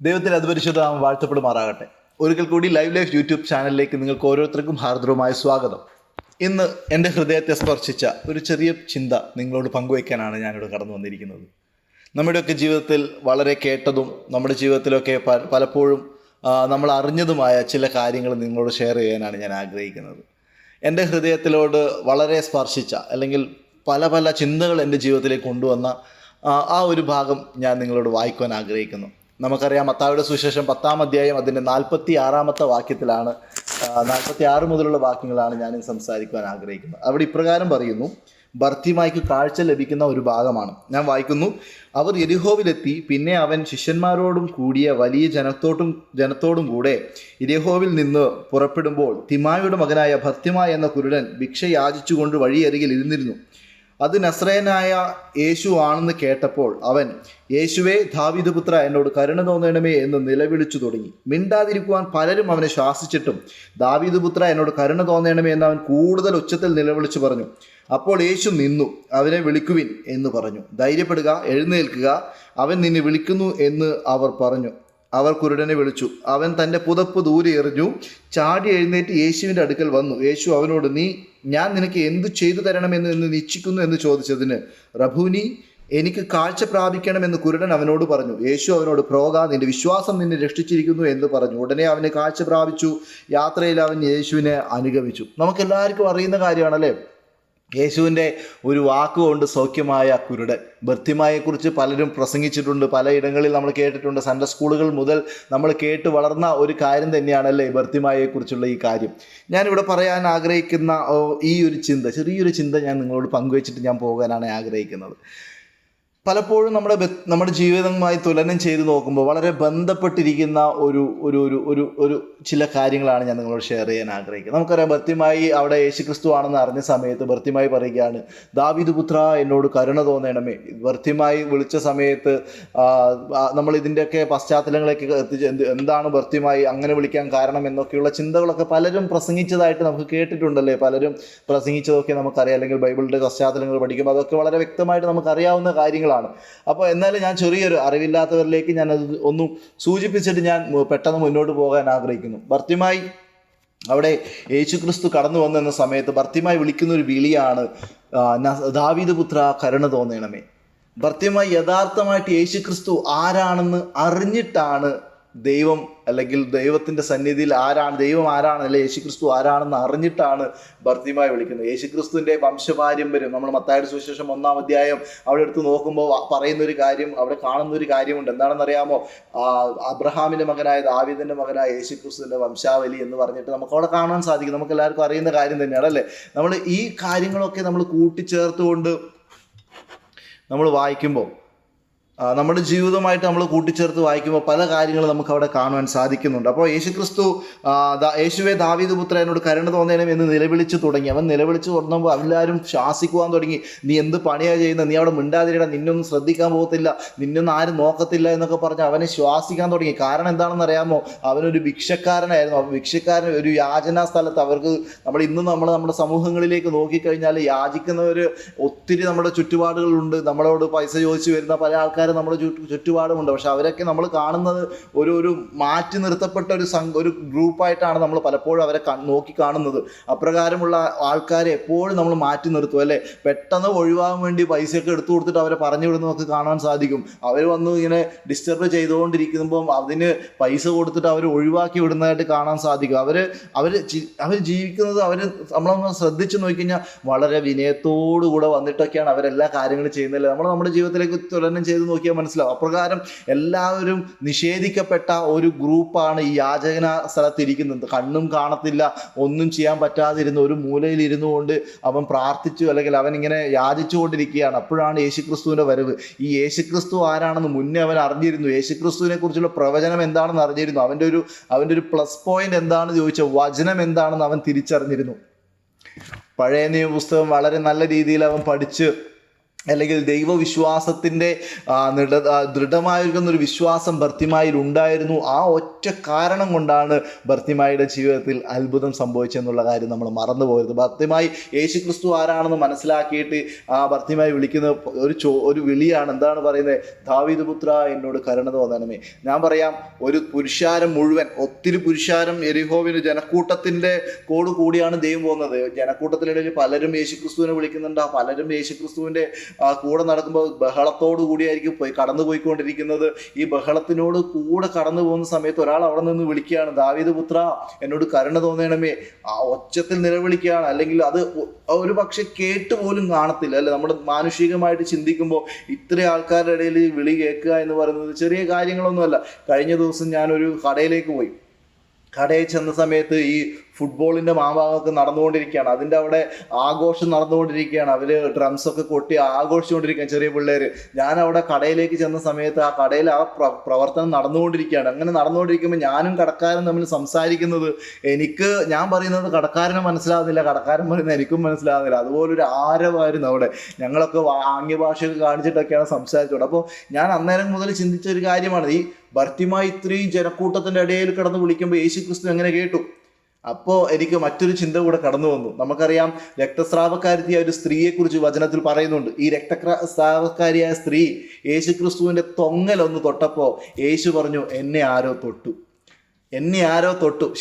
ദൈവത്തിൽ അതിപരിശുദ്ധം വാഴ്ത്തപ്പെടുമാറാകട്ടെ. ഒരിക്കൽ കൂടി ലൈഫ് യൂട്യൂബ് ചാനലിലേക്ക് നിങ്ങൾക്ക് ഓരോരുത്തർക്കും ഹാർദവമായ സ്വാഗതം. ഇന്ന് എൻ്റെ ഹൃദയത്തെ സ്പർശിച്ച ഒരു ചെറിയ ചിന്ത നിങ്ങളോട് പങ്കുവയ്ക്കാനാണ് ഞാനിവിടെ കടന്നു വന്നിരിക്കുന്നത്. നമ്മുടെയൊക്കെ ജീവിതത്തിൽ വളരെ കേട്ടതും നമ്മുടെ ജീവിതത്തിലൊക്കെ പലപ്പോഴും നമ്മൾ അറിഞ്ഞതുമായ ചില കാര്യങ്ങൾ നിങ്ങളോട് ഷെയർ ചെയ്യാനാണ് ഞാൻ ആഗ്രഹിക്കുന്നത്. എൻ്റെ ഹൃദയത്തിലോട് വളരെ സ്പർശിച്ച അല്ലെങ്കിൽ പല പല ചിന്തകൾ എൻ്റെ ജീവിതത്തിലേക്ക് കൊണ്ടുവന്ന ആ ഒരു ഭാഗം ഞാൻ നിങ്ങളോട് വായിക്കുവാൻ ആഗ്രഹിക്കുന്നു. നമുക്കറിയാം, മത്തായിയുടെ സുവിശേഷം 10-ാം അധ്യായം അതിൻ്റെ 46-ാമത്തെ വാക്യത്തിലാണ്, 46 മുതലുള്ള വാക്യങ്ങളാണ് ഞാൻ സംസാരിക്കുവാൻ ആഗ്രഹിക്കുന്നത്. അവിടെ ഇപ്രകാരം പറയുന്നു. ബർത്തിമായ്ക്ക് കാഴ്ച ലഭിക്കുന്ന ഒരു ഭാഗമാണ് ഞാൻ വായിക്കുന്നു. അവർ യെരിഹോവിലെത്തി. പിന്നെ അവൻ ശിഷ്യന്മാരോടും കൂടിയ വലിയ ജനത്തോടും കൂടെ യെരിഹോവിൽ നിന്ന് പുറപ്പെടുമ്പോൾ തിമായുടെ മകനായ ഭർത്തിമായ എന്ന കുരുടൻ ഭിക്ഷ യാചിച്ചുകൊണ്ട് വഴിയരികിൽ ഇരുന്നിരുന്നു. അത് നസ്രയനായ യേശു ആണെന്ന് കേട്ടപ്പോൾ അവൻ, യേശുവേ, ദാവീദ് പുത്ര, എന്നോട് കരുണ തോന്നണമേ എന്ന് നിലവിളിച്ചു തുടങ്ങി. മിണ്ടാതിരിക്കുവാൻ പലരും അവനെ ശാസിച്ചിട്ടും, ദാവീദ് പുത്ര, എന്നോട് കരുണ തോന്നണമേ എന്ന് അവൻ കൂടുതൽ ഉച്ചത്തിൽ നിലവിളിച്ചു പറഞ്ഞു. അപ്പോൾ യേശു നിന്നു. അവനെ വിളിക്കുവിൻ എന്ന് പറഞ്ഞു. ധൈര്യപ്പെടുക, എഴുന്നേൽക്കുക, അവൻ നിന്നെ വിളിക്കുന്നു എന്ന് അവർ പറഞ്ഞു. അവർ കുരുടനെ വിളിച്ചു. അവൻ തൻ്റെ പുതപ്പ് ദൂരെ എറിഞ്ഞു ചാടി എഴുന്നേറ്റ് യേശുവിൻ്റെ അടുക്കൽ വന്നു. യേശു അവനോട്, ഞാൻ നിനക്ക് എന്തു ചെയ്തു തരണമെന്ന് നിശ്ചയിക്കുന്നു എന്ന് ചോദിച്ചതിന്, റഭൂനി, എനിക്ക് കാഴ്ച പ്രാപിക്കണമെന്ന് കുരുടൻ അവനോട് പറഞ്ഞു. യേശു അവനോട്, പോകാ, നിന്റെ വിശ്വാസം നിന്നെ രക്ഷിച്ചിരിക്കുന്നു എന്ന് പറഞ്ഞു. ഉടനെ അവന് കാഴ്ച പ്രാപിച്ചു. യാത്രയിൽ അവൻ യേശുവിനെ അനുഗമിച്ചു. നമുക്കെല്ലാവർക്കും അറിയുന്ന കാര്യമാണല്ലേ, യേശുവിൻ്റെ ഒരു വാക്കുകൊണ്ട് സൗഖ്യമായ കുരുടൻ. ബർത്തിമായെക്കുറിച്ച് പലരും പ്രസംഗിച്ചിട്ടുണ്ട്, പലയിടങ്ങളിൽ നമ്മൾ കേട്ടിട്ടുണ്ട്. സൺഡേ സ്കൂളുകൾ മുതൽ നമ്മൾ കേട്ട് വളർന്ന ഒരു കാര്യം തന്നെയാണല്ലേ ബർത്തിമായെക്കുറിച്ചുള്ള ഈ കാര്യം. ഞാനിവിടെ പറയാൻ ആഗ്രഹിക്കുന്ന ഈ ഒരു ചിന്ത, ചെറിയൊരു ചിന്ത ഞാൻ നിങ്ങളോട് പങ്കുവച്ചിട്ട് ഞാൻ പോകാനാണ് ആഗ്രഹിക്കുന്നത്. പലപ്പോഴും നമ്മുടെ ജീവിതവുമായി തുലനം ചെയ്ത് നോക്കുമ്പോൾ വളരെ ബന്ധപ്പെട്ടിരിക്കുന്ന ഒരു ഒരു ഒരു ഒരു ഒരു ചില കാര്യങ്ങളാണ് ഞാൻ നിങ്ങളോട് ഷെയർ ചെയ്യാൻ ആഗ്രഹിക്കുന്നത്. നമുക്കറിയാം, ബർത്തിമായി അവിടെ യേശുക്രിസ്തു ആണെന്ന് അറിഞ്ഞ സമയത്ത് ബർത്തിമായി പറയുകയാണ്, ദാവീദ് പുത്ര, എന്നോട് കരുണ തോന്നണമേ. ബർത്തിമായി വിളിച്ച സമയത്ത് നമ്മൾ ഇതിൻ്റെയൊക്കെ പശ്ചാത്തലങ്ങളൊക്കെ എന്താണ് ബർത്തിമായി അങ്ങനെ വിളിക്കാൻ കാരണം എന്നൊക്കെയുള്ള ചിന്തകളൊക്കെ പലരും പ്രസംഗിച്ചതായിട്ട് നമുക്ക് കേട്ടിട്ടുണ്ടല്ലേ. പലരും പ്രസംഗിച്ചതൊക്കെ നമുക്കറിയാം, അല്ലെങ്കിൽ ബൈബിളിൻ്റെ പശ്ചാത്തലങ്ങൾ പഠിക്കുമ്പോൾ അതൊക്കെ വളരെ വ്യക്തമായിട്ട് നമുക്കറിയാവുന്ന കാര്യങ്ങളാണ്. അപ്പോൾ എന്നാലും ഞാൻ ചെറിയൊരു അറിവില്ലാത്തവരിലേക്ക് ഞാൻ അത് ഒന്ന് സൂചിപ്പിച്ചിട്ട് ഞാൻ പെട്ടെന്ന് മുന്നോട്ട് പോകാൻ ആഗ്രഹിക്കുന്നു. ബർത്തിമായി അവിടെ യേശുക്രിസ്തു കടന്നു വന്നെന്ന സമയത്ത് ബർത്തിമായി വിളിക്കുന്ന ഒരു വിളിയാണ്, ദാവീദ് പുത്ര, കരുണ തോന്നണമേ. ബർത്തിമായി യഥാർത്ഥമായിട്ട് യേശുക്രിസ്തു ആരാണെന്ന് അറിഞ്ഞിട്ടാണ് ദൈവം, അല്ലെങ്കിൽ ദൈവത്തിൻ്റെ സന്നിധിയിൽ ദൈവം ആരാണ്, അല്ലെ യേശുക്രിസ്തു ആരാണെന്ന് അറിഞ്ഞിട്ടാണ് ബർത്തിമായി വിളിക്കുന്നത്. യേശുക്രിസ്തുവിൻ്റെ വംശപാരമ്പര്യം നമ്മൾ മത്തായിയുടെ സുവിശേഷം 1-ാം അധ്യായം അവിടെ എടുത്ത് നോക്കുമ്പോൾ പറയുന്നൊരു കാര്യം, അവിടെ കാണുന്നൊരു കാര്യമുണ്ട്. എന്താണെന്നറിയാമോ? അബ്രഹാമിൻ്റെ മകനായ ദാവീദിൻ്റെ മകനായ യേശുക്രിസ്തുവിൻ്റെ വംശാവലി എന്ന് പറഞ്ഞിട്ട് നമുക്ക് അവിടെ കാണാൻ സാധിക്കും. നമുക്ക് എല്ലാവർക്കും അറിയുന്ന കാര്യം തന്നെയാണ് അല്ലേ. നമ്മൾ ഈ കാര്യങ്ങളൊക്കെ നമ്മൾ കൂട്ടിച്ചേർത്തുകൊണ്ട് നമ്മൾ വായിക്കുമ്പോൾ, നമ്മുടെ ജീവിതമായിട്ട് നമ്മൾ കൂട്ടിച്ചേർത്ത് വായിക്കുമ്പോൾ പല കാര്യങ്ങളും നമുക്ക് അവിടെ കാണുവാൻ സാധിക്കുന്നുണ്ട്. അപ്പോൾ യേശുക്രിസ്തു, യേശുവേ, ദാവീദ് പുത്ര, എന്നോട് കരുണ തോന്നണം എന്ന് നിലവിളിച്ച് തുടങ്ങി. അവൻ നിലവിളിച്ച് തുടങ്ങുമ്പോൾ എല്ലാവരും ശാസിക്കുവാൻ തുടങ്ങി. നീ എന്ത് പണിയാണ് ചെയ്യുന്നത്? നീ അവിടെ മിണ്ടാതിരിടാ, നിന്നൊന്നും ശ്രദ്ധിക്കാൻ പോകത്തില്ല, നിന്നൊന്നും ആരും നോക്കത്തില്ല എന്നൊക്കെ പറഞ്ഞ് അവനെ ശ്വാസിക്കാൻ തുടങ്ങി. കാരണം എന്താണെന്ന് അറിയാമോ? അവനൊരു ഭിക്ഷക്കാരനായിരുന്നു. ഭിക്ഷക്കാരൻ ഒരു യാചനാ സ്ഥലത്ത്, അവർക്ക് നമ്മുടെ സമൂഹങ്ങളിലേക്ക് നോക്കിക്കഴിഞ്ഞാൽ യാചിക്കുന്നവർ ഒത്തിരി നമ്മുടെ ചുറ്റുപാടുകളുണ്ട്. നമ്മളോട് പൈസ ചോദിച്ചു വരുന്ന പല ആൾക്കാർ നമ്മുടെ ചുറ്റുപാടുമുണ്ട്. പക്ഷെ അവരൊക്കെ നമ്മൾ കാണുന്നത് ഒരു മാറ്റി നിർത്തപ്പെട്ട ഒരു ഗ്രൂപ്പായിട്ടാണ് നമ്മൾ പലപ്പോഴും അവരെ നോക്കി കാണുന്നത്. അപ്രകാരമുള്ള ആൾക്കാരെ എപ്പോഴും നമ്മൾ മാറ്റി നിർത്തും അല്ലേ. പെട്ടെന്ന് ഒഴിവാകാൻ വേണ്ടി പൈസയൊക്കെ എടുത്തു കൊടുത്തിട്ട് അവരെ പറഞ്ഞു വിടുന്ന നമുക്ക് കാണാൻ സാധിക്കും. അവർ വന്ന് ഇങ്ങനെ ഡിസ്റ്റർബ് ചെയ്തുകൊണ്ടിരിക്കുമ്പം അതിന് പൈസ കൊടുത്തിട്ട് അവർ ഒഴിവാക്കി വിടുന്നതായിട്ട് കാണാൻ സാധിക്കും. അവർ ജീവിക്കുന്നത്, നമ്മളൊന്ന് ശ്രദ്ധിച്ച് നോക്കിക്കഴിഞ്ഞാൽ വളരെ വിനയത്തോടുകൂടെ വന്നിട്ടൊക്കെയാണ് അവരെല്ലാ കാര്യങ്ങളും ചെയ്യുന്നില്ല. നമ്മുടെ ജീവിതത്തിലേക്ക് തുലനം ചെയ്ത് നോക്കിയാൽ മനസ്സിലാവും. അപ്രകാരം എല്ലാവരും നിഷേധിക്കപ്പെട്ട ഒരു ഗ്രൂപ്പാണ് ഈ യാചന സ്ഥലത്തിരിക്കുന്നത്. കണ്ണും കാണത്തില്ല, ഒന്നും ചെയ്യാൻ പറ്റാതിരുന്ന ഒരു മൂലയിൽ ഇരുന്നു കൊണ്ട് അവൻ പ്രാർത്ഥിച്ചു, അല്ലെങ്കിൽ അവൻ ഇങ്ങനെ യാചിച്ചുകൊണ്ടിരിക്കുകയാണ്. അപ്പോഴാണ് യേശുക്രിസ്തുവിൻ്റെ വരവ്. ഈ യേശുക്രിസ്തു ആരാണെന്ന് മുന്നേ അവൻ അറിഞ്ഞിരുന്നു. യേശുക്രിസ്തുവിനെ കുറിച്ചുള്ള പ്രവചനം എന്താണെന്ന് അറിഞ്ഞിരുന്നു. അവൻ്റെ ഒരു പ്ലസ് പോയിന്റ് എന്താണെന്ന് ചോദിച്ചാൽ വചനം എന്താണെന്ന് അവൻ തിരിച്ചറിഞ്ഞിരുന്നു. പഴയ നിയമ പുസ്തകം വളരെ നല്ല രീതിയിൽ അവൻ പഠിച്ച് അല്ലെങ്കിൽ ദൈവവിശ്വാസത്തിൻ്റെ ദൃഢമായിരിക്കുന്ന ഒരു വിശ്വാസം ഭർത്തിമായിൽ ഉണ്ടായിരുന്നു. ആ ഒറ്റ കാരണം കൊണ്ടാണ് ഭർത്തിമായിയുടെ ജീവിതത്തിൽ അത്ഭുതം സംഭവിച്ചെന്നുള്ള കാര്യം നമ്മൾ മറന്നു പോകരുത്. ഭർത്തിമായി യേശു ക്രിസ്തു ആരാണെന്ന് മനസ്സിലാക്കിയിട്ട് ആ ഭർത്തിമായി വിളിക്കുന്ന ഒരു വിളിയാണ്. എന്താണ് പറയുന്നത്? ദാവീദ് പുത്ര, എന്നോട് കരുണ തോന്നണമേ. ഞാൻ പറയാം, ഒരു പുരുഷാരം മുഴുവൻ, ഒത്തിരി പുരുഷാരം യെരിഹോവിന് ജനക്കൂട്ടത്തിൻ്റെ കൂടിയാണ് ദൈവം പോകുന്നത്. ജനക്കൂട്ടത്തിനിടയിൽ പലരും യേശു ക്രിസ്തുവിനെ വിളിക്കുന്നുണ്ട്. ആ പലരും യേശു ക്രിസ്തുവിൻ്റെ കൂടെ നടക്കുമ്പോൾ ബഹളത്തോടു കൂടിയായിരിക്കും കടന്നു പോയിക്കൊണ്ടിരിക്കുന്നത്. ഈ ബഹളത്തിനോട് കൂടെ കടന്നു പോകുന്ന സമയത്ത് ഒരാൾ അവിടെ നിന്ന് വിളിക്കുകയാണ്, ദാവീദ് പുത്ര, എന്നോട് കരുണ തോന്നണമേ. ആ ഒച്ചത്തിൽ നിലവിളിക്കുകയാണ്. അല്ലെങ്കിൽ അത് ഒരു പക്ഷെ കേട്ടുപോലും കാണത്തില്ല, അല്ലെ? നമ്മൾ മാനുഷികമായിട്ട് ചിന്തിക്കുമ്പോൾ ഇത്ര ആൾക്കാരുടെ ഇടയിൽ വിളി കേൾക്കുക എന്ന് പറയുന്നത് ചെറിയ കാര്യങ്ങളൊന്നുമല്ല. കഴിഞ്ഞ ദിവസം ഞാനൊരു കടയിലേക്ക് പോയി. കടയിൽ ചെന്ന സമയത്ത് ഈ ഫുട്ബോളിൻ്റെ മാമാകമൊക്കെ നടന്നുകൊണ്ടിരിക്കുകയാണ്. അതിൻ്റെ അവിടെ ആഘോഷം നടന്നുകൊണ്ടിരിക്കുകയാണ്. അവർ ഡ്രംസൊക്കെ കൊട്ടി ആഘോഷിച്ചുകൊണ്ടിരിക്കുകയാണ്, ചെറിയ പിള്ളേർ. ഞാൻ അവിടെ കടയിലേക്ക് ചെന്ന സമയത്ത് ആ കടയിൽ ആ പ്രവർത്തനം നടന്നുകൊണ്ടിരിക്കുകയാണ്. അങ്ങനെ നടന്നുകൊണ്ടിരിക്കുമ്പോൾ ഞാനും കടക്കാരനും തമ്മിൽ സംസാരിക്കുന്നത് ഞാൻ പറയുന്നത് കടക്കാരനും മനസ്സിലാകുന്നില്ല, കടക്കാരൻ പറയുന്നത് എനിക്കും മനസ്സിലാകുന്നില്ല. അതുപോലൊരു ആരവായിരുന്നു അവിടെ. ഞങ്ങളൊക്കെ ആംഗ്യഭാഷയൊക്കെ കാണിച്ചിട്ടൊക്കെയാണ് സംസാരിച്ചത്. അപ്പോൾ ഞാൻ അന്നേരം മുതൽ ചിന്തിച്ച ഒരു കാര്യമാണ്, ഈ ഭർത്തിമായി ഇത്രയും ജനക്കൂട്ടത്തിൻ്റെ ഇടയിൽ കിടന്ന് വിളിക്കുമ്പോൾ യേശു ക്രിസ്തു എങ്ങനെ കേട്ടു? അപ്പോൾ എനിക്ക് മറ്റൊരു ചിന്ത കൂടെ കടന്നു വന്നു. നമുക്കറിയാം, രക്തസ്രാവക്കാരിയായ ഒരു സ്ത്രീയെക്കുറിച്ച് വചനത്തിൽ പറയുന്നുണ്ട്. ഈ രക്തസ്രാവക്കാരിയായ സ്ത്രീ യേശു ക്രിസ്തുവിൻ്റെ തൊങ്ങലൊന്ന് തൊട്ടപ്പോൾ യേശു പറഞ്ഞു, എന്നെ ആരോ തൊട്ടു.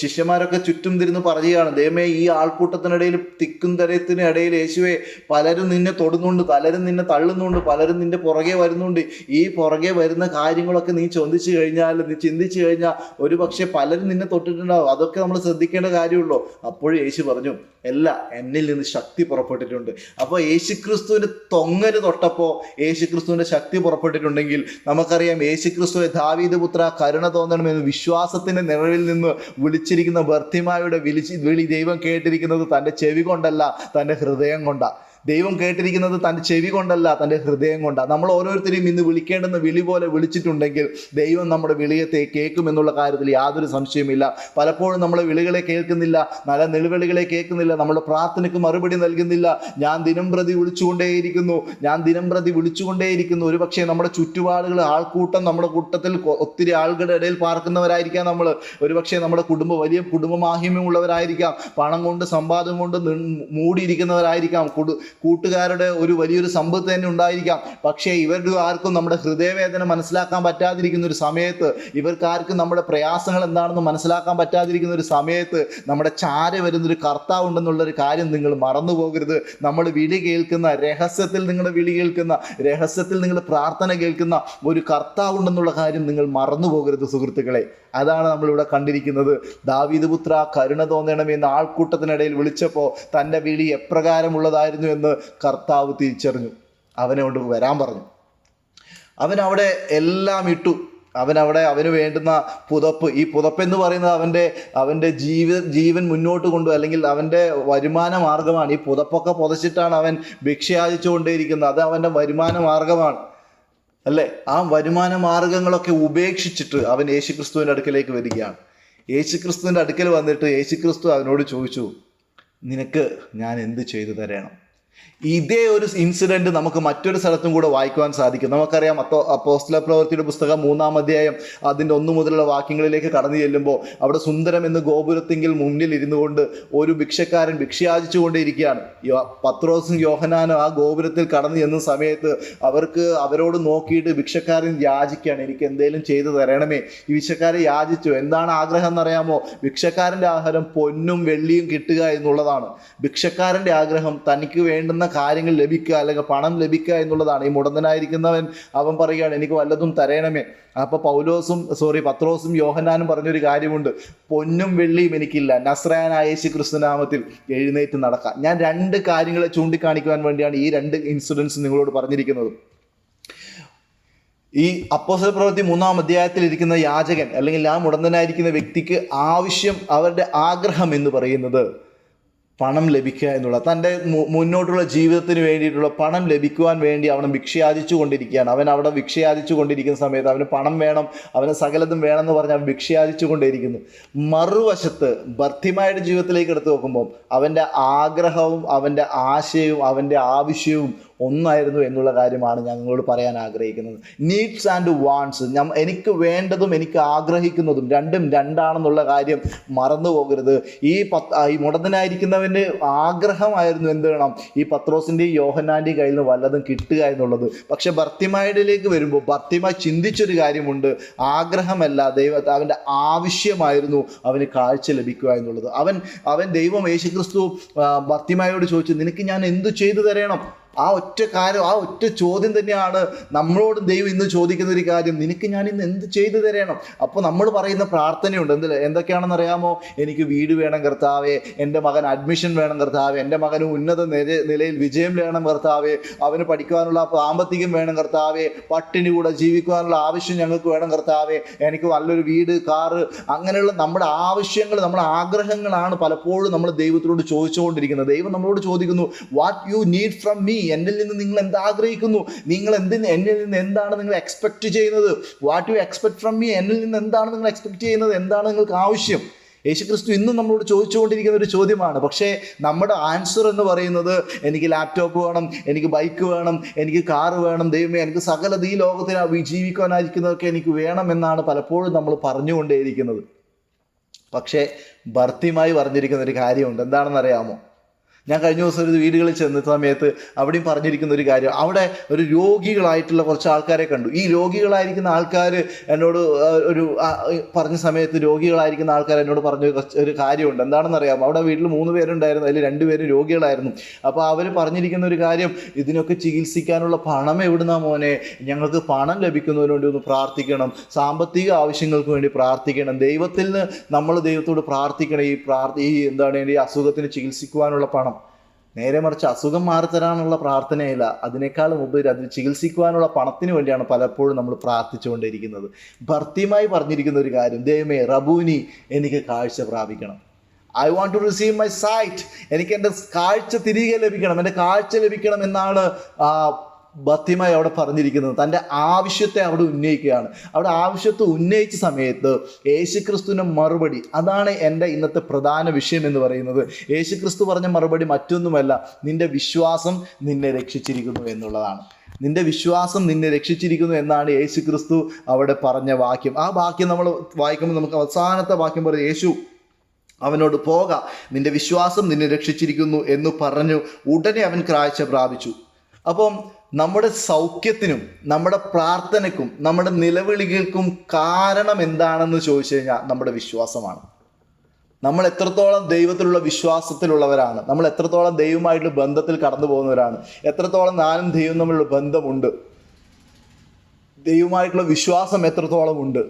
ശിഷ്യന്മാരൊക്കെ ചുറ്റും തിരിഞ്ഞ് പറയുകയാണ്, ദൈവമേ, ഈ ആൾക്കൂട്ടത്തിനിടയിൽ, തിക്കും തരത്തിനിടയിൽ യേശുവെ, പലരും നിന്നെ തൊടുന്നുണ്ട്, പലരും നിന്നെ തള്ളുന്നുണ്ട്, പലരും നിന്റെ പുറകെ വരുന്നുണ്ട്. ഈ പുറകെ വരുന്ന കാര്യങ്ങളൊക്കെ നീ ചിന്തിച്ചു കഴിഞ്ഞാൽ ഒരു പക്ഷെ പലരും നിന്നെ തൊട്ടിട്ടുണ്ടാവും. അതൊക്കെ നമ്മൾ ശ്രദ്ധിക്കേണ്ട കാര്യമുള്ളൂ. അപ്പോഴും യേശു പറഞ്ഞു, അല്ല, എന്നിൽ നിന്ന് ശക്തി പുറപ്പെട്ടിട്ടുണ്ട്. അപ്പോൾ യേശുക്രിസ്തുവിൻ്റെ തൊങ്ങല് തൊട്ടപ്പോൾ യേശുക്രിസ്തുവിൻ്റെ ശക്തി പുറപ്പെട്ടിട്ടുണ്ടെങ്കിൽ നമുക്കറിയാം, യേശുക്രിസ്തുവെ ദാവീദ് പുത്ര, കരുണ തോന്നണമെന്ന് വിശ്വാസത്തിൻ്റെ നിഴലിൽ നിന്ന് വിളിച്ചിരിക്കുന്ന ഭർത്തിമായുടെ വിളി ദൈവം കേട്ടിരിക്കുന്നത് തൻ്റെ ചെവി കൊണ്ടല്ല, തൻ്റെ ഹൃദയം കൊണ്ടാണ്. ദൈവം കേട്ടിരിക്കുന്നത് തൻ്റെ ചെവി കൊണ്ടല്ല, തൻ്റെ ഹൃദയം കൊണ്ടാണ്. നമ്മൾ ഓരോരുത്തരെയും ഇന്ന് വിളിക്കേണ്ടുന്ന വിളി പോലെ വിളിച്ചിട്ടുണ്ടെങ്കിൽ ദൈവം നമ്മുടെ വിളിയത്തെ കേൾക്കുമെന്നുള്ള കാര്യത്തിൽ യാതൊരു സംശയമില്ല. പലപ്പോഴും നമ്മളെ വിളികളെ കേൾക്കുന്നില്ല, നല്ല നിലവിളികളെ കേൾക്കുന്നില്ല, നമ്മുടെ പ്രാർത്ഥനയ്ക്ക് മറുപടി നൽകുന്നില്ല. ഞാൻ ദിനം പ്രതി വിളിച്ചുകൊണ്ടേയിരിക്കുന്നു. ഒരു പക്ഷേ നമ്മുടെ ചുറ്റുപാടുകൾ, ആൾക്കൂട്ടം, നമ്മുടെ കൂട്ടത്തിൽ ഒത്തിരി ആളുകളുടെ ഇടയിൽ പാർക്കുന്നവരായിരിക്കാം നമ്മൾ. ഒരു പക്ഷേ നമ്മുടെ വലിയ കുടുംബമാഹിമ്യമുള്ളവരായിരിക്കാം, പണം കൊണ്ട്, സമ്പാദം കൊണ്ട് മൂടിയിരിക്കുന്നവരായിരിക്കാം, കൂട്ടുകാരുടെ ഒരു വലിയൊരു സമ്പത്ത് തന്നെ ഉണ്ടായിരിക്കാം. പക്ഷേ ഇവരുടെ ആർക്കും നമ്മുടെ ഹൃദയവേദന മനസ്സിലാക്കാൻ പറ്റാതിരിക്കുന്ന ഒരു സമയത്ത്, ഇവർക്കാർക്കും നമ്മുടെ പ്രയാസങ്ങൾ എന്താണെന്ന് മനസ്സിലാക്കാൻ പറ്റാതിരിക്കുന്ന ഒരു സമയത്ത് നമ്മുടെ ചാര വരുന്നൊരു കർത്താവ് ഉണ്ടെന്നുള്ളൊരു കാര്യം നിങ്ങൾ മറന്നു പോകരുത്. നമ്മൾ വിളി കേൾക്കുന്ന, രഹസ്യത്തിൽ നിങ്ങളുടെ വിളി കേൾക്കുന്ന, രഹസ്യത്തിൽ നിങ്ങൾ പ്രാർത്ഥന കേൾക്കുന്ന ഒരു കർത്താവ് ഉണ്ടെന്നുള്ള കാര്യം നിങ്ങൾ മറന്നു പോകരുത് സുഹൃത്തുക്കളെ. അതാണ് നമ്മളിവിടെ കണ്ടിരിക്കുന്നത്. ദാവീദ് പുത്ര, കരുണ തോന്നണമെന്ന് ആൾക്കൂട്ടത്തിനിടയിൽ വിളിച്ചപ്പോൾ തൻ്റെ വിളി എപ്രകാരമുള്ളതായിരുന്നു എന്ന് കർത്താവ് തിരിച്ചറിഞ്ഞു. അവനോട് വരാൻ പറഞ്ഞു. അവൻ അവിടെ എല്ലാം ഇട്ടു. അവന് വേണ്ടുന്ന പുതപ്പ്, ഈ പുതപ്പെന്ന് പറയുന്നത് അവൻ്റെ ജീവൻ മുന്നോട്ട് അല്ലെങ്കിൽ അവൻ്റെ വരുമാന മാർഗമാണ്. ഈ പുതപ്പൊക്കെ പുതച്ചിട്ടാണ് അവൻ ഭിക്ഷയാചിച്ചു കൊണ്ടേയിരിക്കുന്നത്. അത് അവൻ്റെ വരുമാന മാർഗമാണ്, അല്ലേ? ആ വരുമാന മാർഗങ്ങളൊക്കെ ഉപേക്ഷിച്ചിട്ട് അവൻ യേശുക്രിസ്തുവിൻ്റെ അടുക്കലേക്ക് വരികയാണ്. യേശുക്രിസ്തുവിൻ്റെ അടുക്കൽ വന്നിട്ട് യേശുക്രിസ്തു അവനോട് ചോദിച്ചു, നിനക്ക് ഞാൻ എന്ത് ചെയ്തു തരണം? ഇതേ ഒരു ഇൻസിഡൻറ്റ് നമുക്ക് മറ്റൊരു സ്ഥലത്തും കൂടെ വായിക്കുവാൻ സാധിക്കും. നമുക്കറിയാം, അപ്പോസ്തല പ്രവൃത്തിയുടെ പുസ്തകം 3-ാം അധ്യായം അതിൻ്റെ 1 മുതലുള്ള വാക്യങ്ങളിലേക്ക് കടന്നു ചെല്ലുമ്പോൾ അവിടെ സുന്ദരം എന്ന് ഗോപുരത്തിങ്കിൽ മുന്നിൽ ഇരുന്നു കൊണ്ട് ഒരു ഭിക്ഷക്കാരൻ ഭിക്ഷയാചിച്ചു കൊണ്ടേയിരിക്കുകയാണ്. പത്രോസും യോഹന്നാനും ആ ഗോപുരത്തിൽ കടന്നു ചെന്ന സമയത്ത് അവരോട് നോക്കിയിട്ട് ഭിക്ഷക്കാരൻ യാചിക്കുകയാണ്, എനിക്ക് എന്തേലും ചെയ്തു തരണമേ. ഈ ഭിക്ഷക്കാരൻ യാചിച്ചു. എന്താണ് ആഗ്രഹം എന്നറിയാമോ? ഭിക്ഷക്കാരൻ്റെ ആഹാരം പൊന്നും വെള്ളിയും കിട്ടുക എന്നുള്ളതാണ്. ഭിക്ഷക്കാരൻ്റെ ആഗ്രഹം തനിക്ക് വേണ്ടുന്ന കാര്യങ്ങൾ ലഭിക്കുക, അല്ലെങ്കിൽ പണം ലഭിക്കുക എന്നുള്ളതാണ്. ഈ മുടന്തനായിരിക്കുന്നവൻ അവൻ പറയുകയാണ്, എനിക്ക് വല്ലതും തരണമേ. അപ്പോൾ പത്രോസും യോഹന്നാനും പറഞ്ഞൊരു കാര്യമുണ്ട്, പൊന്നും വെള്ളിയും എനിക്കില്ല, നസ്രായനായ യേശു ക്രിസ്തു നാമത്തിൽ എഴുന്നേറ്റ് നടക്കാം. ഞാൻ 2 കാര്യങ്ങളെ ചൂണ്ടിക്കാണിക്കുവാൻ വേണ്ടിയാണ് ഈ 2 ഇൻസിഡൻസ് നിങ്ങളോട് പറഞ്ഞിരിക്കുന്നത്. ഈ അപ്പോസ്തല പ്രവൃത്തി 3-ാം അധ്യായത്തിൽ ഇരിക്കുന്ന യാചകൻ, അല്ലെങ്കിൽ ആ മുടന്തനായിരിക്കുന്ന വ്യക്തിക്ക് അവരുടെ ആഗ്രഹം എന്ന് പറയുന്നത് പണം ലഭിക്കുക എന്നുള്ള, തൻ്റെ മുന്നോട്ടുള്ള ജീവിതത്തിന് വേണ്ടിയിട്ടുള്ള പണം ലഭിക്കുവാൻ വേണ്ടി അവൻ ഭിക്ഷയാചിച്ചു കൊണ്ടിരിക്കുകയാണ്. അവൻ അവിടെ ഭിക്ഷയാചിച്ചു കൊണ്ടിരിക്കുന്ന സമയത്ത് അവന് പണം വേണം, അവന് സകലതും വേണമെന്ന് പറഞ്ഞ് അവൻ ഭിക്ഷയാചിച്ചു കൊണ്ടിരിക്കുന്നു. മറുവശത്ത് ഭർത്തിമായുടെ ജീവിതത്തിലേക്ക് എടുത്തു നോക്കുമ്പോൾ അവൻ്റെ ആഗ്രഹവും അവൻ്റെ ആശയവും അവൻ്റെ ആവശ്യവും ഒന്നായിരുന്നു എന്നുള്ള കാര്യമാണ് ഞാൻ നിങ്ങളോട് പറയാൻ ആഗ്രഹിക്കുന്നത്. നീഡ്സ് ആൻഡ് വാണ്ട്സ്, എനിക്ക് വേണ്ടതും എനിക്ക് ആഗ്രഹിക്കുന്നതും രണ്ടും രണ്ടാണെന്നുള്ള കാര്യം മറന്നു പോകരുത്. ഈ മുടന്തനായിരിക്കുന്നവൻ്റെ ആഗ്രഹമായിരുന്നു എന്ത് വേണം, ഈ പത്രോസിൻ്റെയും യോഹന്നാൻ്റെയും കയ്യിൽ നിന്ന് വല്ലതും കിട്ടുക എന്നുള്ളത്. പക്ഷെ ബർത്തിമായിലേക്ക് വരുമ്പോൾ ബർത്തിമായി ചിന്തിച്ചൊരു കാര്യമുണ്ട്. ആഗ്രഹമല്ല, അവൻ്റെ ആവശ്യമായിരുന്നു അവന് കാഴ്ച ലഭിക്കുക എന്നുള്ളത്. അവൻ ദൈവം യേശുക്രിസ്തു ബർത്തിമായോട് ചോദിച്ചു, നിനക്ക് ഞാൻ എന്തു ചെയ്തു തരണം? ആ ഒറ്റ ചോദ്യം തന്നെയാണ് നമ്മളോടും ദൈവം ഇന്ന് ചോദിക്കുന്ന ഒരു കാര്യം. നിനക്ക് ഞാൻ ഇന്ന് എന്ത് ചെയ്തു തരണം? അപ്പോൾ നമ്മൾ പറയുന്ന പ്രാർത്ഥനയുണ്ട്. എന്തൊക്കെയാണെന്ന് അറിയാമോ? എനിക്ക് വീട് വേണം കർത്താവേ, എൻ്റെ മകൻ അഡ്മിഷൻ വേണം കർത്താവേ, എൻ്റെ മകന് ഉന്നത നിലയിൽ വിജയം വേണം കർത്താവേ, അവന് പഠിക്കുവാനുള്ള സാമ്പത്തികം വേണം കർത്താവേ, പട്ടിണി കൂടെ ജീവിക്കുവാനുള്ള ആവശ്യം ഞങ്ങൾക്ക് വേണം കർത്താവേ, എനിക്ക് നല്ലൊരു വീട്, കാറ്, അങ്ങനെയുള്ള നമ്മുടെ ആവശ്യങ്ങൾ, നമ്മുടെ ആഗ്രഹങ്ങളാണ് പലപ്പോഴും നമ്മൾ ദൈവത്തിനോട് ചോദിച്ചുകൊണ്ടിരിക്കുന്നത്. ദൈവം നമ്മളോട് ചോദിക്കുന്നു, what you need from me, എന്നിൽ നിന്ന് നിങ്ങൾ എന്താഗ്രഹിക്കുന്നു, നിങ്ങൾ എന്നിൽ നിന്ന് എന്താണ് നിങ്ങൾ എക്സ്പെക്ട് ചെയ്യുന്നത്? What you expect from me, എന്നിൽ നിന്ന് എന്താണ് നിങ്ങൾ എക്സ്പെക്ട് ചെയ്യുന്നത്, എന്താണ് നിങ്ങൾക്ക് ആവശ്യം? യേശുക്രിസ്തു ഇന്നും നമ്മളോട് ചോദിച്ചുകൊണ്ടിരിക്കുന്ന ഒരു ചോദ്യമാണ്. പക്ഷേ നമ്മുടെ ആൻസർ എന്ന് പറയുന്നത് എനിക്ക് ലാപ്ടോപ്പ് വേണം, എനിക്ക് ബൈക്ക് വേണം, എനിക്ക് കാറ് വേണം, ദൈവമേ എനിക്ക് സകലത ഈ ലോകത്തിൽ ജീവിക്കാനായിരിക്കുന്നതൊക്കെ എനിക്ക് വേണം എന്നാണ് പലപ്പോഴും നമ്മൾ പറഞ്ഞുകൊണ്ടേയിരിക്കുന്നത്. പക്ഷേ ഭർത്തിയുമായി പറഞ്ഞിരിക്കുന്ന ഒരു കാര്യമുണ്ട്. എന്താണെന്നറിയാമോ? ഞാൻ കഴിഞ്ഞ ദിവസം ഒരു വീടുകളിൽ ചെന്ന സമയത്ത് അവിടെയും പറഞ്ഞിരിക്കുന്ന ഒരു കാര്യം, അവിടെ ഒരു രോഗികളായിട്ടുള്ള കുറച്ച് ആൾക്കാരെ കണ്ടു. ഈ രോഗികളായിരിക്കുന്ന ആൾക്കാർ എന്നോട് പറഞ്ഞ സമയത്ത് രോഗികളായിരിക്കുന്ന ആൾക്കാർ എന്നോട് പറഞ്ഞ ഒരു കാര്യമുണ്ട്. എന്താണെന്ന് അറിയാമോ? അവിടെ വീട്ടിൽ 3 പേരുണ്ടായിരുന്നു, അതിൽ 2 പേര് രോഗികളായിരുന്നു. അപ്പോൾ അവർ പറഞ്ഞിരിക്കുന്ന ഒരു കാര്യം, ഇതിനൊക്കെ ചികിത്സിക്കാനുള്ള പണം എവിടുന്നാ മോനെ, ഞങ്ങൾക്ക് പണം ലഭിക്കുന്നതിന് വേണ്ടി ഒന്ന് പ്രാർത്ഥിക്കണം, സാമ്പത്തിക ആവശ്യങ്ങൾക്ക് വേണ്ടി പ്രാർത്ഥിക്കണം, ദൈവത്തോട് പ്രാർത്ഥിക്കണം, ഈ അസുഖത്തിന് ചികിത്സിക്കുവാനുള്ള പണം. നേരെ മറിച്ച് അസുഖം മാറിത്തരാനുള്ള പ്രാർത്ഥനയില്ല, അതിനേക്കാളും ഉപരി അതിൽ ചികിത്സിക്കുവാനുള്ള പണത്തിന് വേണ്ടിയാണ് പലപ്പോഴും നമ്മൾ പ്രാർത്ഥിച്ചുകൊണ്ടിരിക്കുന്നത്. ഭർത്തിയുമായി പറഞ്ഞിരിക്കുന്ന ഒരു കാര്യം, ദൈവമേ റബൂനി, എനിക്ക് കാഴ്ച പ്രാപിക്കണം. I want to receive my sight, എനിക്ക് എൻ്റെ കാഴ്ച തിരികെ ലഭിക്കണം, എൻ്റെ കാഴ്ച ലഭിക്കണം എന്നാണ് ഭർത്തിയുമായി അവിടെ പറഞ്ഞിരിക്കുന്നത്. തൻ്റെ ആവശ്യത്തെ അവിടെ ഉന്നയിക്കുകയാണ്. അവിടെ ആവശ്യത്തെ ഉന്നയിച്ച സമയത്ത് യേശുക്രിസ്തുവിൻ്റെ മറുപടി, അതാണ് എൻ്റെ ഇന്നത്തെ പ്രധാന വിഷയം എന്ന് പറയുന്നത്. യേശുക്രിസ്തു പറഞ്ഞ മറുപടി മറ്റൊന്നുമല്ല, നിൻ്റെ വിശ്വാസം നിന്നെ രക്ഷിച്ചിരിക്കുന്നു എന്നുള്ളതാണ്. നിൻ്റെ വിശ്വാസം നിന്നെ രക്ഷിച്ചിരിക്കുന്നു എന്നാണ് യേശുക്രിസ്തു അവിടെ പറഞ്ഞ വാക്യം. ആ വാക്യം നമ്മൾ വായിക്കുമ്പോൾ നമുക്ക് അവസാനത്തെ വാക്യം പറയും, യേശു അവനോട് പോക, നിൻ്റെ വിശ്വാസം നിന്നെ രക്ഷിച്ചിരിക്കുന്നു എന്ന് പറഞ്ഞു. ഉടനെ അവൻ കാഴ്ച പ്രാപിച്ചു. അപ്പം നമ്മുടെ സൗഖ്യത്തിനും നമ്മുടെ പ്രാർത്ഥനയ്ക്കും നമ്മുടെ നിലവിളികൾക്കും കാരണം എന്താണെന്ന് ചോദിച്ചു കഴിഞ്ഞാൽ നമ്മുടെ വിശ്വാസമാണ്. നമ്മൾ എത്രത്തോളം ദൈവത്തിലുള്ള വിശ്വാസത്തിലുള്ളവരാണ്, നമ്മൾ എത്രത്തോളം ദൈവമായിട്ടുള്ള ബന്ധത്തിൽ കടന്നു പോകുന്നവരാണ്, എത്രത്തോളം ഞാനും ദൈവം തമ്മിലുള്ള ബന്ധമുണ്ട്, ദൈവമായിട്ടുള്ള വിശ്വാസം എത്രത്തോളം ഉണ്ട്,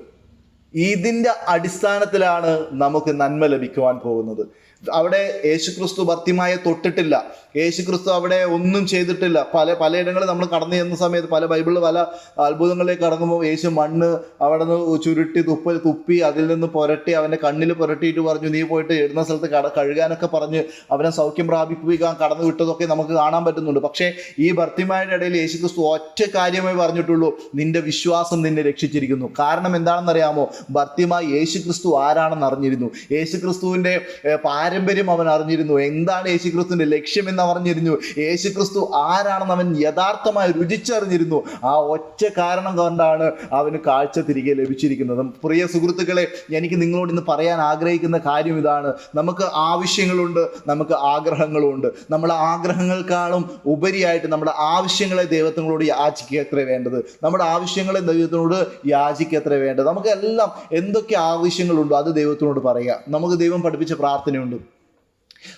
ഇതിൻ്റെ അടിസ്ഥാനത്തിലാണ് നമുക്ക് നന്മ ലഭിക്കുവാൻ പോകുന്നത്. അവിടെ യേശുക്രിസ്തു ഭർത്തിമായെ തൊട്ടിട്ടില്ല, യേശുക്രിസ്തു അവിടെ ഒന്നും ചെയ്തിട്ടില്ല. പലയിടങ്ങളിൽ നമ്മൾ കടന്നു ചെന്ന സമയത്ത് പല ബൈബിളിൽ പല അത്ഭുതങ്ങളിലേക്ക് കടങ്ങുമ്പോൾ യേശു മണ്ണ് അവിടെ നിന്ന് ചുരുട്ടി തുപ്പി അതിൽ നിന്ന് പുരട്ടി അവൻ്റെ കണ്ണിൽ പുരട്ടിയിട്ട് പറഞ്ഞു, നീ പോയിട്ട് ഇടുന്ന സ്ഥലത്ത് കഴുകാനൊക്കെ പറഞ്ഞ് അവനെ സൗഖ്യം പ്രാപിപ്പിക്കാൻ കടന്നു വിട്ടതൊക്കെ നമുക്ക് കാണാൻ പറ്റുന്നുണ്ട്. പക്ഷേ ഈ ഭർത്തിമാരുടെ ഇടയിൽ യേശുക്രിസ്തു ഒറ്റ കാര്യമായി പറഞ്ഞിട്ടുള്ളൂ, നിന്റെ വിശ്വാസം നിന്നെ രക്ഷിച്ചിരിക്കുന്നു. കാരണം എന്താണെന്നറിയാമോ? ഭർത്തിമായി യേശുക്രിസ്തു ആരാണെന്ന് അറിഞ്ഞിരുന്നു, യേശുക്രിസ്തുവിൻ്റെ പാരമ്പര്യം അവൻ അറിഞ്ഞിരുന്നു, എന്താണ് യേശുക്രിസ്തുവിൻ്റെ ലക്ഷ്യം എന്ന് അറിഞ്ഞിരുന്നു, യേശുക്രിസ്തു ആരാണെന്ന് അവൻ യഥാർത്ഥമായി രുചിച്ചറിഞ്ഞിരുന്നു. ആ ഒറ്റ കാരണം കൊണ്ടാണ് അവന് കാഴ്ച തിരികെ ലഭിച്ചിരിക്കുന്നത്. പ്രിയ സുഹൃത്തുക്കളെ, എനിക്ക് നിങ്ങളോട് ഇന്ന് പറയാൻ ആഗ്രഹിക്കുന്ന കാര്യം ഇതാണ്. നമുക്ക് ആവശ്യങ്ങളുണ്ട്, നമുക്ക് ആഗ്രഹങ്ങളുമുണ്ട്. നമ്മുടെ ആഗ്രഹങ്ങൾക്കാളും ഉപരിയായിട്ട് നമ്മുടെ ആവശ്യങ്ങളെ ദൈവത്തിനോട് യാചിക്കുക എത്ര വേണ്ടത്, നമ്മുടെ ആവശ്യങ്ങളെ ദൈവത്തിനോട് യാചിക്കുക എത്ര വേണ്ടത്. നമുക്ക് എല്ലാം എന്തൊക്കെ ആവശ്യങ്ങളുണ്ടോ അത് ദൈവത്തിനോട് പറയുക. നമുക്ക് ദൈവം പഠിപ്പിച്ച പ്രാർത്ഥനയുണ്ട്,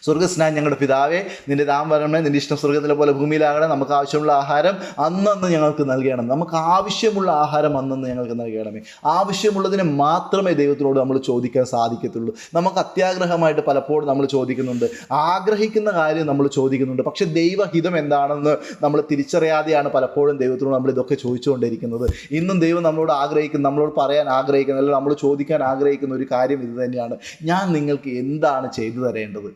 സ്വർഗ്ഗസ്നായ ഞങ്ങളുടെ പിതാവേ, നിന്റെ നാമം വരണമേ, നിന്റെ ഇഷ്ടം സ്വർഗ്ഗത്തിലെ പോലെ ഭൂമിയിലാകണം, നമുക്ക് ആവശ്യമുള്ള ആഹാരം അന്നന്ന് ഞങ്ങൾക്ക് നൽകണം. നമുക്ക് ആവശ്യമുള്ള ആഹാരം അന്നന്ന് ഞങ്ങൾക്ക് നൽകണമേ. ആവശ്യമുള്ളതിനെ മാത്രമേ ദൈവത്തിനോട് നമ്മൾ ചോദിക്കാൻ സാധിക്കത്തുള്ളൂ. നമുക്ക് അത്യാഗ്രഹമായിട്ട് പലപ്പോഴും നമ്മൾ ചോദിക്കുന്നുണ്ട്, ആഗ്രഹിക്കുന്ന കാര്യം നമ്മൾ ചോദിക്കുന്നുണ്ട്, പക്ഷെ ദൈവഹിതം എന്താണെന്ന് നമ്മൾ തിരിച്ചറിയാതെയാണ് പലപ്പോഴും ദൈവത്തിനോട് നമ്മൾ ഇതൊക്കെ ചോദിച്ചുകൊണ്ടിരിക്കുന്നത്. ഇന്നും ദൈവം നമ്മളോട് പറയാൻ ആഗ്രഹിക്കുന്ന, അല്ലെങ്കിൽ നമ്മൾ ചോദിക്കാൻ ആഗ്രഹിക്കുന്ന ഒരു കാര്യം ഇത് തന്നെയാണ്, ഞാൻ നിങ്ങൾക്ക് എന്താണ് ചെയ്തു തരേണ്ടത്?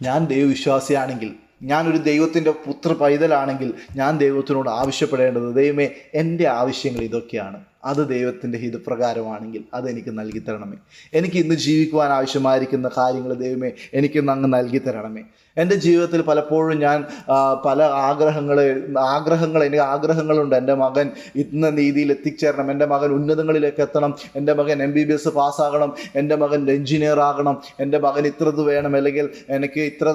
ഞാൻ ദൈവവിശ്വാസിയാണെങ്കിൽ, ഞാനൊരു ദൈവത്തിൻ്റെ പൈതലാണെങ്കിൽ ഞാൻ ദൈവത്തിനോട് ആവശ്യപ്പെടേണ്ടത്, ദൈവമേ എൻ്റെ ആവശ്യങ്ങൾ ഇതൊക്കെയാണ്, അത് ദൈവത്തിൻ്റെ ഹിതപ്രകാരമാണെങ്കിൽ അതെനിക്ക് നൽകി തരണമേ. എനിക്ക് ഇന്ന് ജീവിക്കുവാൻ ആവശ്യമായിരിക്കുന്ന കാര്യങ്ങൾ ദൈവമേ എനിക്കിന്ന് അങ്ങ് നൽകി തരണമേ. എൻ്റെ ജീവിതത്തിൽ പലപ്പോഴും ഞാൻ പല എനിക്ക് ആഗ്രഹങ്ങളുണ്ട്. എൻ്റെ മകൻ ഇന്ന രീതിയിൽ എത്തിച്ചേരണം, എൻ്റെ മകൻ ഉന്നതങ്ങളിലേക്ക് എത്തണം, എൻ്റെ മകൻ MBBS പാസ്സാകണം, എൻ്റെ മകൻ എഞ്ചിനീയർ ആകണം, എൻ്റെ മകൻ ഇത്രത് വേണം, അല്ലെങ്കിൽ എനിക്ക് ഇത്ര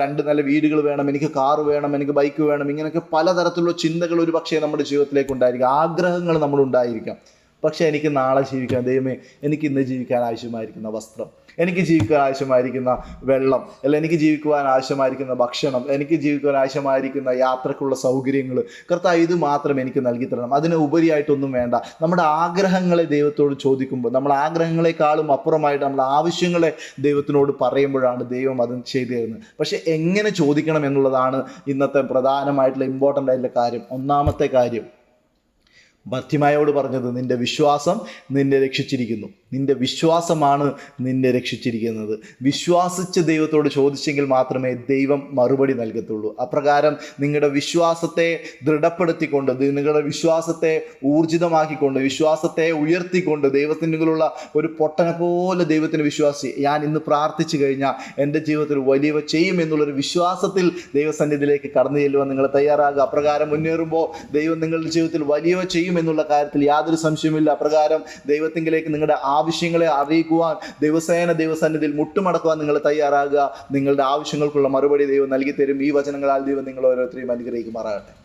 രണ്ട് നല്ല വീടുകൾ വേണം, എനിക്ക് കാറ് വേണം, എനിക്ക് ബൈക്ക് വേണം. ഇങ്ങനെയൊക്കെ പലതരത്തിലുള്ള ചിന്തകൾ ഒരു പക്ഷേ നമ്മുടെ ജീവിതത്തിലേക്ക് ഉണ്ടായിരിക്കാം, ആഗ്രഹങ്ങൾ നമ്മളുണ്ടായിരിക്കാം. പക്ഷേ എനിക്ക് നാളെ ജീവിക്കാൻ, ദൈവമേ എനിക്ക് ഇന്ന് ജീവിക്കാൻ ആവശ്യമായിരിക്കുന്ന വസ്ത്രം, എനിക്ക് ജീവിക്കാൻ ആവശ്യമായിരിക്കുന്ന വെള്ളം, അല്ല എനിക്ക് ജീവിക്കുവാൻ ആവശ്യമായിരിക്കുന്ന ഭക്ഷണം, എനിക്ക് ജീവിക്കുവാൻ ആവശ്യമായിരിക്കുന്ന യാത്രക്കുള്ള സൗകര്യങ്ങൾ, കർത്താവ് ഇത് മാത്രം എനിക്ക് നൽകി തരണം. അതിന് ഉപരിയായിട്ടൊന്നും വേണ്ട. നമ്മുടെ ആഗ്രഹങ്ങളെ ദൈവത്തോട് ചോദിക്കുമ്പോൾ, നമ്മുടെ ആഗ്രഹങ്ങളെക്കാളും അപ്പുറമായിട്ട് നമ്മുടെ ആവശ്യങ്ങളെ ദൈവത്തിനോട് പറയുമ്പോഴാണ് ദൈവം അത് ചെയ്തു തരുന്നത്. പക്ഷെ എങ്ങനെ ചോദിക്കണം എന്നുള്ളതാണ് ഇന്നത്തെ പ്രധാനമായിട്ടുള്ള ഇമ്പോർട്ടൻ്റ് ആയിട്ടുള്ള കാര്യം. ഒന്നാമത്തെ കാര്യം ബർത്തിമായോട് പറഞ്ഞത്, നിന്റെ വിശ്വാസം നിന്നെ രക്ഷിച്ചിരിക്കുന്നു. നിന്റെ വിശ്വാസമാണ് നിന്നെ രക്ഷിച്ചിരിക്കുന്നത്. വിശ്വാസിച്ച് ദൈവത്തോട് ചോദിച്ചെങ്കിൽ മാത്രമേ ദൈവം മറുപടി നൽകത്തുള്ളൂ. അപ്രകാരം നിങ്ങളുടെ വിശ്വാസത്തെ ദൃഢപ്പെടുത്തിക്കൊണ്ട്, നിങ്ങളുടെ വിശ്വാസത്തെ ഊർജിതമാക്കിക്കൊണ്ട്, വിശ്വാസത്തെ ഉയർത്തിക്കൊണ്ട്, ദൈവത്തിനുള്ള ഒരു പൊട്ടനെ പോലെ ദൈവത്തിന് വിശ്വാസി, ഞാൻ ഇന്ന് പ്രാർത്ഥിച്ചു കഴിഞ്ഞാൽ എൻ്റെ ജീവിതത്തിൽ വലിയവ ചെയ്യും എന്നുള്ളൊരു വിശ്വാസത്തിൽ ദൈവസന്നിധിയിലേക്ക് കടന്നു ചെല്ലുവാൻ നിങ്ങൾ തയ്യാറാകുക. അപ്രകാരം മുന്നേറുമ്പോൾ ദൈവം നിങ്ങളുടെ ജീവിതത്തിൽ വലിയവ ചെയ്യും എന്നുള്ള കാര്യത്തിൽ യാതൊരു സംശയമില്ല. അപ്രകാരം ദൈവത്തിങ്കിലേക്ക് നിങ്ങളുടെ ആവശ്യങ്ങളെ അറിയിക്കുവാൻ ദൈവസന്നിധിയിൽ മുട്ടുമടക്കുവാൻ നിങ്ങൾ തയ്യാറാകുക. നിങ്ങളുടെ ആവശ്യങ്ങൾക്കുള്ള മറുപടി ദൈവം നൽകി തരും. ഈ വചനങ്ങളാൽ ദൈവം നിങ്ങൾ ഓരോരുത്തരെയും അനുഗ്രഹിക്കുമാറാകട്ടെ.